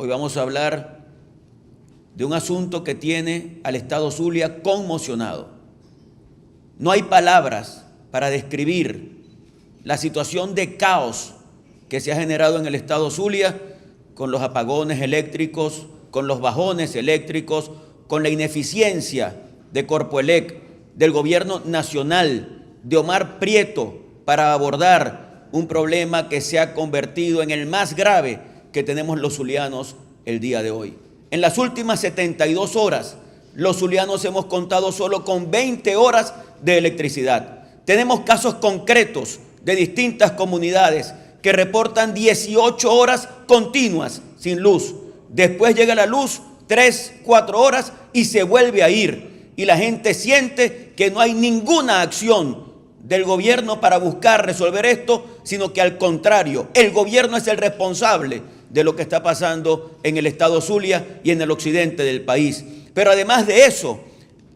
Hoy vamos a hablar de un asunto que tiene al Estado Zulia conmocionado. No hay palabras para describir la situación de caos que se ha generado en el Estado Zulia con los apagones eléctricos, con los bajones eléctricos, con la ineficiencia de Corpoelec, del gobierno nacional, de Omar Prieto, para abordar un problema que se ha convertido en el más grave que tenemos los zulianos el día de hoy. En las últimas 72 horas, los zulianos hemos contado solo con 20 horas de electricidad. Tenemos casos concretos de distintas comunidades que reportan 18 horas continuas sin luz. Después llega la luz 3, 4 horas y se vuelve a ir. Y la gente siente que no hay ninguna acción del gobierno para buscar resolver esto, sino que al contrario, el gobierno es el responsable de lo que está pasando en el Estado Zulia y en el occidente del país. Pero además de eso,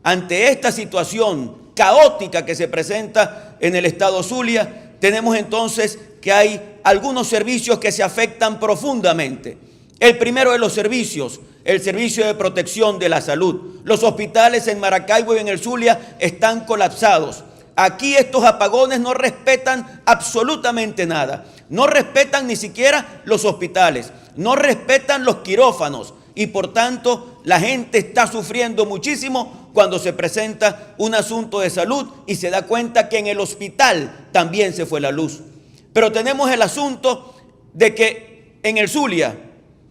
ante esta situación caótica que se presenta en el Estado Zulia, tenemos entonces que hay algunos servicios que se afectan profundamente. El primero de los servicios, el servicio de protección de la salud. Los hospitales en Maracaibo y en el Zulia están colapsados. Aquí estos apagones no respetan absolutamente nada. No respetan ni siquiera los hospitales, no respetan los quirófanos y por tanto la gente está sufriendo muchísimo cuando se presenta un asunto de salud y se da cuenta que en el hospital también se fue la luz. Pero tenemos el asunto de que en el Zulia,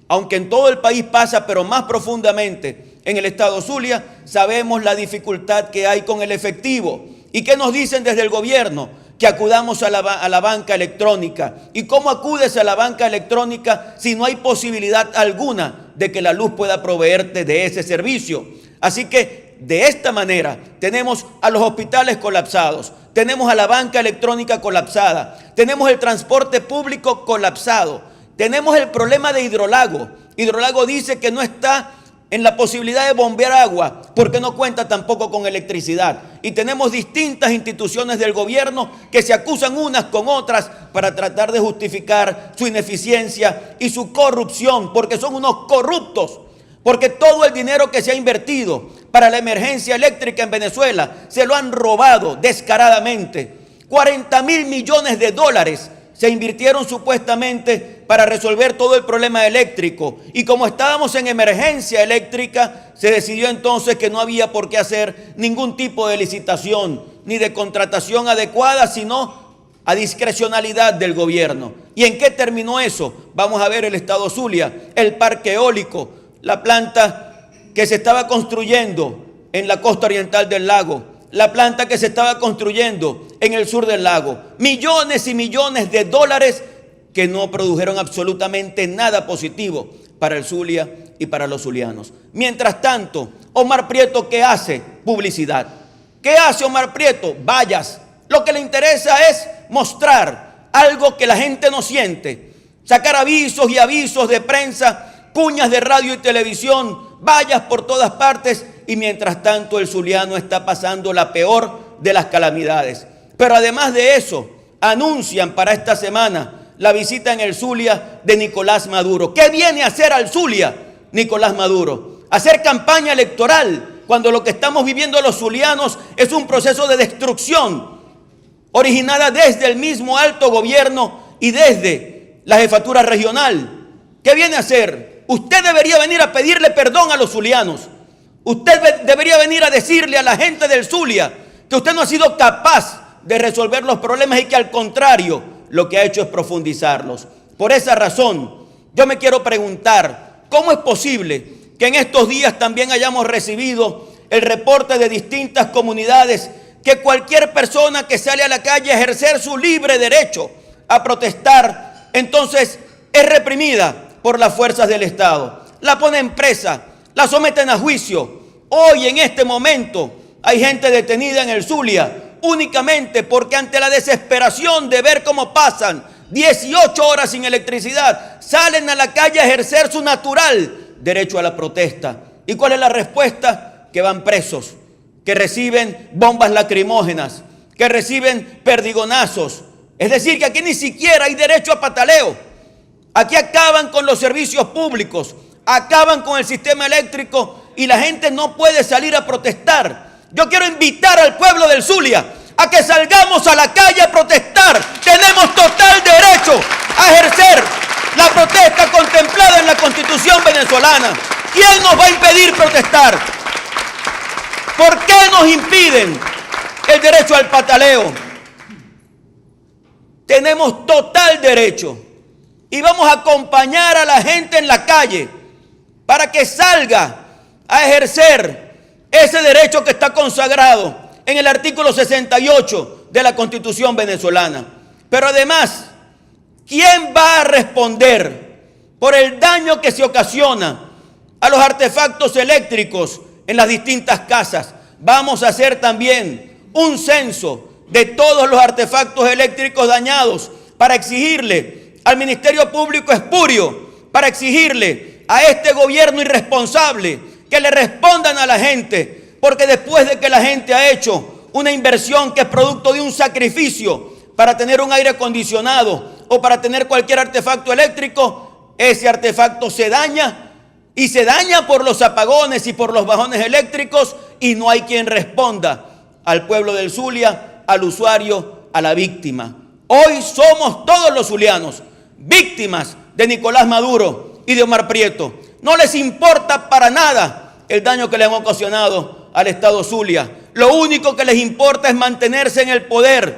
aunque en todo el país pasa, pero más profundamente en el Estado Zulia, sabemos la dificultad que hay con el efectivo. ¿Y qué nos dicen desde el gobierno? Que acudamos a la banca electrónica. ¿Y cómo acudes a la banca electrónica si no hay posibilidad alguna de que la luz pueda proveerte de ese servicio? Así que de esta manera tenemos a los hospitales colapsados, tenemos a la banca electrónica colapsada, tenemos el transporte público colapsado, tenemos el problema de Hidrolago. Hidrolago dice que no está en la posibilidad de bombear agua porque no cuenta tampoco con electricidad. Y tenemos distintas instituciones del gobierno que se acusan unas con otras para tratar de justificar su ineficiencia y su corrupción, porque son unos corruptos, porque todo el dinero que se ha invertido para la emergencia eléctrica en Venezuela se lo han robado descaradamente. 40.000 millones de dólares se invirtieron supuestamente para resolver todo el problema eléctrico. Y como estábamos en emergencia eléctrica, se decidió entonces que no había por qué hacer ningún tipo de licitación ni de contratación adecuada, sino a discrecionalidad del gobierno. ¿Y en qué terminó eso? Vamos a ver el Estado Zulia, el parque eólico, la planta que se estaba construyendo en la costa oriental del lago, la planta que se estaba construyendo en el sur del lago. Millones y millones de dólares que no produjeron absolutamente nada positivo para el Zulia y para los zulianos. Mientras tanto, Omar Prieto, ¿qué hace? Publicidad. ¿Qué hace Omar Prieto? Vallas. Lo que le interesa es mostrar algo que la gente no siente. Sacar avisos y avisos de prensa, cuñas de radio y televisión, vallas por todas partes, y mientras tanto el zuliano está pasando la peor de las calamidades. Pero además de eso, anuncian para esta semana la visita en el Zulia de Nicolás Maduro. ¿Qué viene a hacer al Zulia Nicolás Maduro? Hacer campaña electoral, cuando lo que estamos viviendo los zulianos es un proceso de destrucción originada desde el mismo alto gobierno y desde la jefatura regional. ¿Qué viene a hacer? Usted debería venir a pedirle perdón a los zulianos. Usted debería venir a decirle a la gente del Zulia que usted no ha sido capaz de resolver los problemas y que al contrario lo que ha hecho es profundizarlos. Por esa razón, yo me quiero preguntar, ¿cómo es posible que en estos días también hayamos recibido el reporte de distintas comunidades que cualquier persona que sale a la calle a ejercer su libre derecho a protestar, entonces es reprimida por las fuerzas del Estado? La ponen presa, la someten a juicio. Hoy, en este momento, hay gente detenida en el Zulia únicamente porque ante la desesperación de ver cómo pasan 18 horas sin electricidad, salen a la calle a ejercer su natural derecho a la protesta. ¿Y cuál es la respuesta? Que van presos, que reciben bombas lacrimógenas, que reciben perdigonazos. Es decir, que aquí ni siquiera hay derecho a pataleo. Aquí acaban con los servicios públicos, acaban con el sistema eléctrico y la gente no puede salir a protestar. Yo quiero invitar al pueblo del Zulia a que salgamos a la calle a protestar. Tenemos total derecho a ejercer la protesta contemplada en la Constitución venezolana. ¿Quién nos va a impedir protestar? ¿Por qué nos impiden el derecho al pataleo? Tenemos total derecho y vamos a acompañar a la gente en la calle para que salga a ejercer ese derecho que está consagrado en el artículo 68 de la Constitución venezolana. Pero además, ¿quién va a responder por el daño que se ocasiona a los artefactos eléctricos en las distintas casas? Vamos a hacer también un censo de todos los artefactos eléctricos dañados para exigirle al Ministerio Público espurio, para exigirle a este gobierno irresponsable que le respondan a la gente, porque después de que la gente ha hecho una inversión que es producto de un sacrificio para tener un aire acondicionado o para tener cualquier artefacto eléctrico, ese artefacto se daña y se daña por los apagones y por los bajones eléctricos y no hay quien responda al pueblo del Zulia, al usuario, a la víctima. Hoy somos todos los zulianos víctimas de Nicolás Maduro y de Omar Prieto. No les importa para nada el daño que le han ocasionado al Estado Zulia. Lo único que les importa es mantenerse en el poder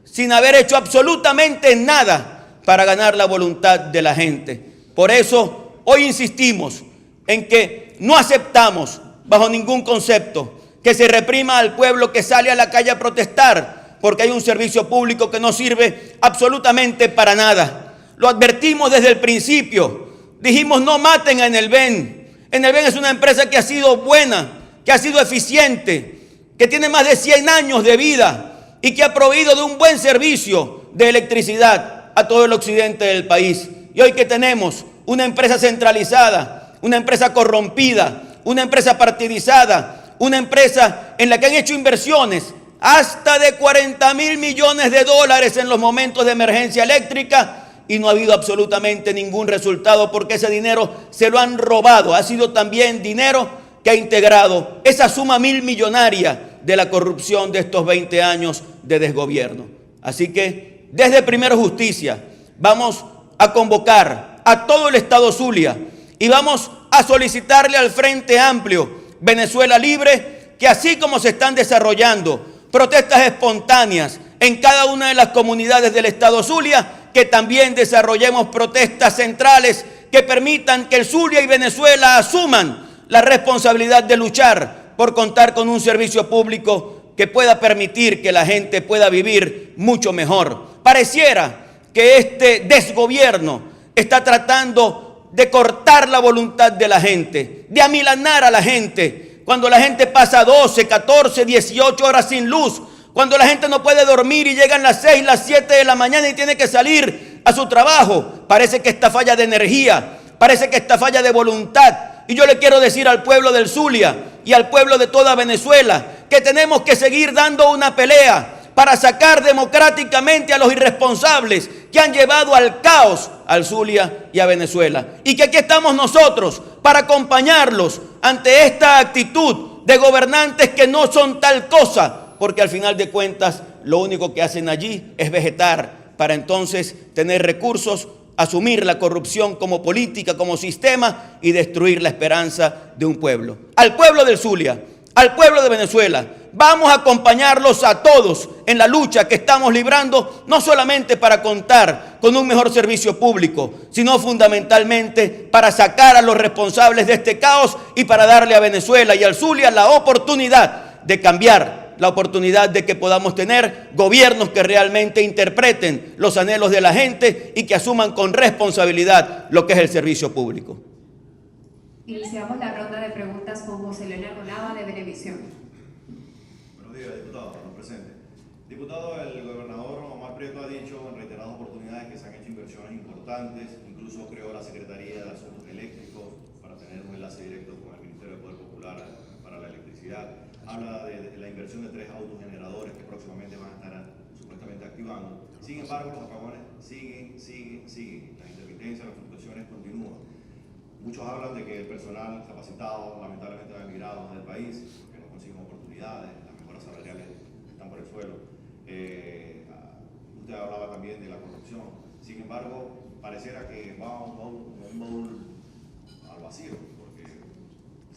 sin haber hecho absolutamente nada para ganar la voluntad de la gente. Por eso hoy insistimos en que no aceptamos bajo ningún concepto que se reprima al pueblo que sale a la calle a protestar, porque hay un servicio público que no sirve absolutamente para nada. Lo advertimos desde el principio. Dijimos, no maten a Enelven. Enelven es una empresa que ha sido buena, que ha sido eficiente, que tiene más de 100 años de vida y que ha proveído de un buen servicio de electricidad a todo el occidente del país. Y hoy que tenemos una empresa centralizada, una empresa corrompida, una empresa partidizada, una empresa en la que han hecho inversiones hasta de 40.000 millones de dólares en los momentos de emergencia eléctrica y no ha habido absolutamente ningún resultado porque ese dinero se lo han robado. Ha sido también dinero que ha integrado esa suma millonaria de la corrupción de estos 20 años de desgobierno. Así que desde Primero Justicia vamos a convocar a todo el Estado Zulia y vamos a solicitarle al Frente Amplio Venezuela Libre que así como se están desarrollando protestas espontáneas en cada una de las comunidades del Estado Zulia, que también desarrollemos protestas centrales que permitan que el Zulia y Venezuela asuman la responsabilidad de luchar por contar con un servicio público que pueda permitir que la gente pueda vivir mucho mejor. Pareciera que este desgobierno está tratando de cortar la voluntad de la gente, de amilanar a la gente, cuando la gente pasa 12, 14, 18 horas sin luz, cuando la gente no puede dormir y llegan las 6, las 7 de la mañana y tiene que salir a su trabajo. Parece que esta falla de energía, parece que esta falla de voluntad. Y yo le quiero decir al pueblo del Zulia y al pueblo de toda Venezuela que tenemos que seguir dando una pelea para sacar democráticamente a los irresponsables que han llevado al caos al Zulia y a Venezuela. Y que aquí estamos nosotros para acompañarlos ante esta actitud de gobernantes que no son tal cosa, porque al final de cuentas lo único que hacen allí es vegetar para entonces tener recursos, asumir la corrupción como política, como sistema y destruir la esperanza de un pueblo. Al pueblo del Zulia, al pueblo de Venezuela, vamos a acompañarlos a todos en la lucha que estamos librando, no solamente para contar con un mejor servicio público, sino fundamentalmente para sacar a los responsables de este caos y para darle a Venezuela y al Zulia la oportunidad de cambiar, la oportunidad de que podamos tener gobiernos que realmente interpreten los anhelos de la gente y que asuman con responsabilidad lo que es el servicio público. Iniciamos la ronda de preguntas con José Leonardo Nava de Venevisión. Buenos días, diputado, los presentes. Diputado, el gobernador Omar Prieto ha dicho en reiteradas oportunidades que se han hecho inversiones importantes, incluso creó la Secretaría de Asuntos Eléctricos para tener un enlace directo con el Ministerio del Poder Popular para la electricidad. Habla de la inversión de 3 autogeneradores que próximamente van a estar supuestamente activando. Sin embargo, los apagones siguen, las intermitencias intermitencia, las fluctuaciones continúan. Muchos hablan de que el personal capacitado lamentablemente ha emigrado del país, que no consiguen oportunidades, las mejoras salariales están por el suelo. Usted hablaba también de la corrupción. Sin embargo, pareciera que va un módulo al vacío, porque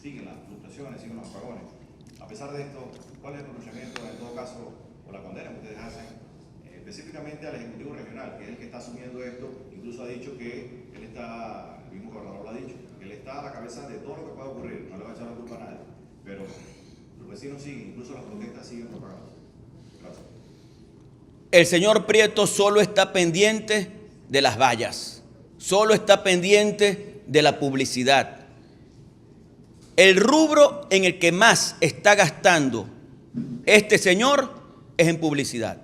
siguen las fluctuaciones, siguen los apagones. A pesar de esto, ¿cuál es el pronunciamiento, en todo caso, o la condena que ustedes hacen, específicamente al Ejecutivo Regional, que es el que está asumiendo esto? Incluso ha dicho que él está, el mismo gobernador lo ha dicho, que él está a la cabeza de todo lo que pueda ocurrir, no le va a echar la culpa a nadie, pero los vecinos siguen, incluso las protestas siguen propagándose. Gracias. El señor Prieto solo está pendiente de las vallas, solo está pendiente de la publicidad. El rubro en el que más está gastando este señor es en publicidad,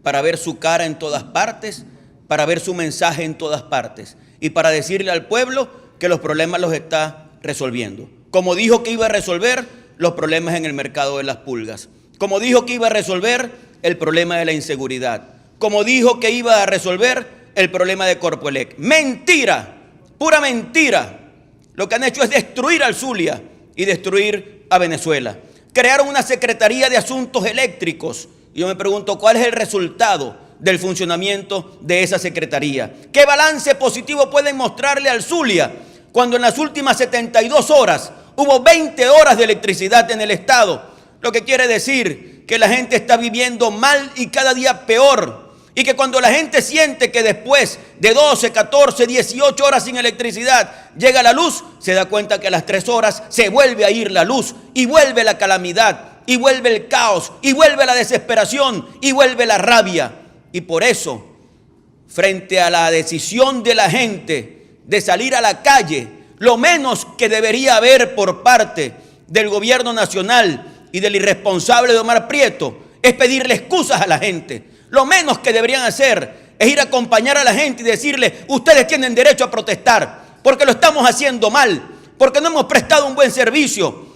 para ver su cara en todas partes, para ver su mensaje en todas partes y para decirle al pueblo que los problemas los está resolviendo. Como dijo que iba a resolver los problemas en el mercado de las pulgas, como dijo que iba a resolver el problema de la inseguridad, como dijo que iba a resolver el problema de Corpoelec. Mentira, pura mentira. Lo que han hecho es destruir al Zulia y destruir a Venezuela. Crearon una Secretaría de Asuntos Eléctricos y yo me pregunto cuál es el resultado del funcionamiento de esa secretaría. ¿Qué balance positivo pueden mostrarle al Zulia cuando en las últimas 72 horas hubo 20 horas de electricidad en el estado? Lo que quiere decir que la gente está viviendo mal y cada día peor. Y que cuando la gente siente que después de 12, 14, 18 horas sin electricidad llega la luz, se da cuenta que a las 3 horas se vuelve a ir la luz y vuelve la calamidad, y vuelve el caos, y vuelve la desesperación, y vuelve la rabia. Y por eso, frente a la decisión de la gente de salir a la calle, lo menos que debería haber por parte del gobierno nacional y del irresponsable de Omar Prieto es pedirle excusas a la gente. Lo menos que deberían hacer es ir a acompañar a la gente y decirle: ustedes tienen derecho a protestar porque lo estamos haciendo mal, porque no hemos prestado un buen servicio.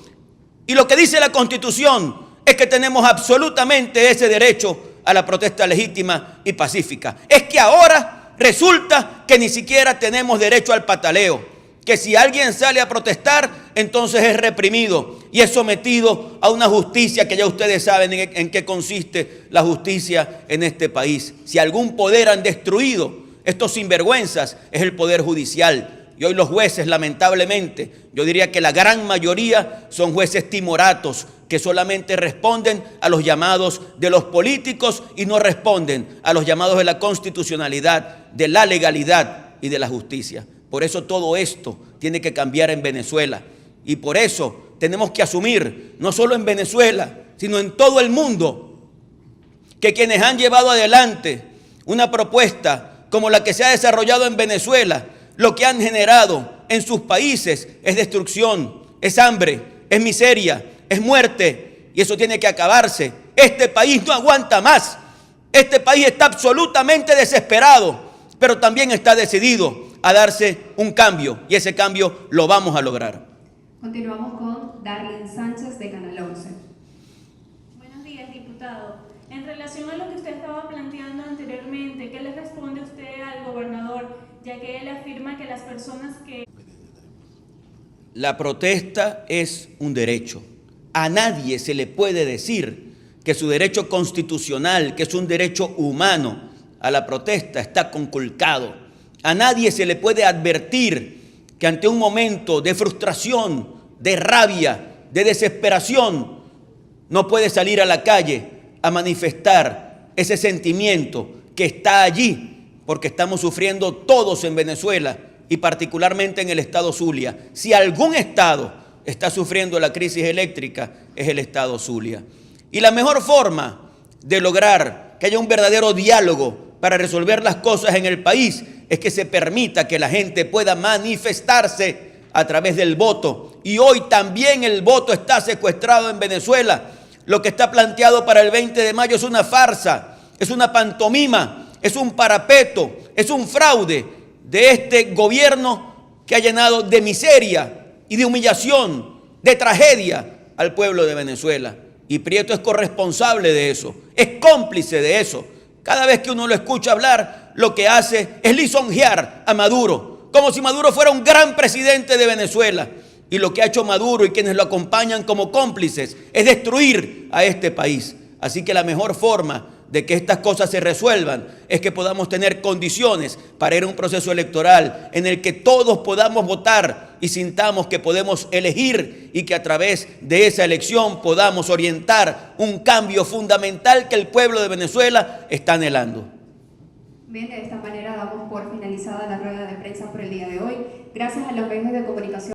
Y lo que dice la Constitución es que tenemos absolutamente ese derecho a la protesta legítima y pacífica. Es que ahora resulta que ni siquiera tenemos derecho al pataleo, que si alguien sale a protestar, entonces es reprimido y es sometido a una justicia que ya ustedes saben en qué consiste la justicia en este país. Si algún poder han destruido estos sinvergüenzas es el poder judicial. Y hoy los jueces, lamentablemente, yo diría que la gran mayoría son jueces timoratos que solamente responden a los llamados de los políticos y no responden a los llamados de la constitucionalidad, de la legalidad y de la justicia. Por eso todo esto tiene que cambiar en Venezuela y por eso tenemos que asumir, no solo en Venezuela, sino en todo el mundo, que quienes han llevado adelante una propuesta como la que se ha desarrollado en Venezuela, lo que han generado en sus países es destrucción, es hambre, es miseria, es muerte y eso tiene que acabarse. Este país no aguanta más, este país está absolutamente desesperado, pero también está decidido a darse un cambio y ese cambio lo vamos a lograr. Continuamos con Darlene Sánchez de Canal 11. Buenos días, diputado. En relación a lo que usted estaba planteando anteriormente, ¿qué le responde usted al gobernador, ya que él afirma que las personas que... La protesta es un derecho. A nadie se le puede decir que su derecho constitucional, que es un derecho humano a la protesta, está conculcado. A nadie se le puede advertir que ante un momento de frustración, de rabia, de desesperación, no puede salir a la calle a manifestar ese sentimiento que está allí, porque estamos sufriendo todos en Venezuela y particularmente en el estado Zulia. Si algún estado está sufriendo la crisis eléctrica, es el estado Zulia. Y la mejor forma de lograr que haya un verdadero diálogo para resolver las cosas en el país es que se permita que la gente pueda manifestarse a través del voto. Y hoy también el voto está secuestrado en Venezuela. Lo que está planteado para el 20 de mayo es una farsa, es una pantomima, es un parapeto, es un fraude de este gobierno que ha llenado de miseria y de humillación, de tragedia al pueblo de Venezuela. Y Prieto es corresponsable de eso, es cómplice de eso. Cada vez que uno lo escucha hablar, lo que hace es lisonjear a Maduro, como si Maduro fuera un gran presidente de Venezuela. Y lo que ha hecho Maduro y quienes lo acompañan como cómplices es destruir a este país. Así que la mejor forma de que estas cosas se resuelvan es que podamos tener condiciones para ir a un proceso electoral en el que todos podamos votar y sintamos que podemos elegir y que a través de esa elección podamos orientar un cambio fundamental que el pueblo de Venezuela está anhelando. Bien, de esta manera damos por finalizada la rueda de prensa por el día de hoy. Gracias a los medios de comunicación.